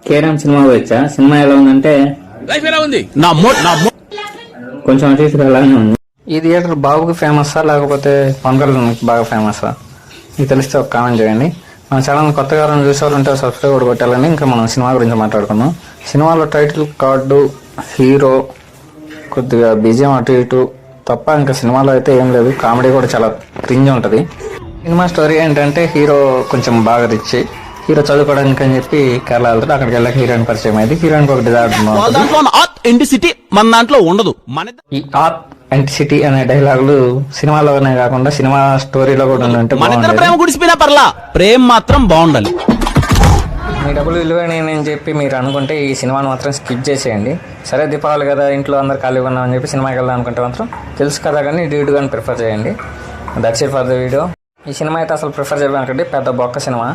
Carrom cinema వచ్చా. Cinema ఎలా ఉందంటే కొంచెం అటు ఇటు అలానే ఉంది. ఈ థియేటర్ బాబుకి ఫేమస్సా లేకపోతే పవన్ కళ్యాణ్కి బాగా ఫేమస్సా? మీకు తెలిస్తే ఒక కామెంట్ చేయండి. మన ఛానల్ కొత్తగా ఎవరైనా చూసేవాళ్ళంటే సబ్స్క్రైబ్ కూడా కొట్టాలని. ఇంకా మనం సినిమా గురించి మాట్లాడుకుందాం. సినిమాలో టైటిల్ కార్డు, హీరో, కొద్దిగా బీజిఎం అటు ఇటు తప్ప ఇంకా సినిమాలో అయితే ఏం లేదు. కామెడీ కూడా చాలా క్రింజ్ ఉంటుంది. సినిమా స్టోరీ ఏంటంటే హీరో కొంచెం బాగా రిచ్, హీరో చదువుకోవడానికి అని చెప్పి కేరళ వెళ్తాడు. అక్కడికి వెళ్ళక హీరోయిన్ పరిచయం అయింది. హీరోయిన్ ఒక డిజార్డర్ మన దాంట్లో ఉండదు. ఈ ఆర్ట్ ఎంటిసిటీ అనే డైలాగులు సినిమాలోనే కాకుండా సినిమా స్టోరీలో కూడా ఉంటే ప్రేమ గుడిసిపోయినా పర్లా, ప్రేమ మాత్రం బాగుండాలి. మీ డబ్బులు విలువైనని చెప్పి మీరు అనుకుంటే ఈ సినిమాని మాత్రం స్కిప్ చేసేయండి. సరే దీపావళి కదా, ఇంట్లో అందరు ఖాళీగా ఉన్నామని చెప్పి సినిమాకి వెళ్దాం అనుకుంటే మాత్రం తెలుసు కదా కానీ డ్యూట్ కానీ ప్రిఫర్ చేయండి. That's it for the video. ఈ సినిమా అయితే అసలు ప్రిఫర్ చేయడానికి పెద్ద బొక్క సినిమా.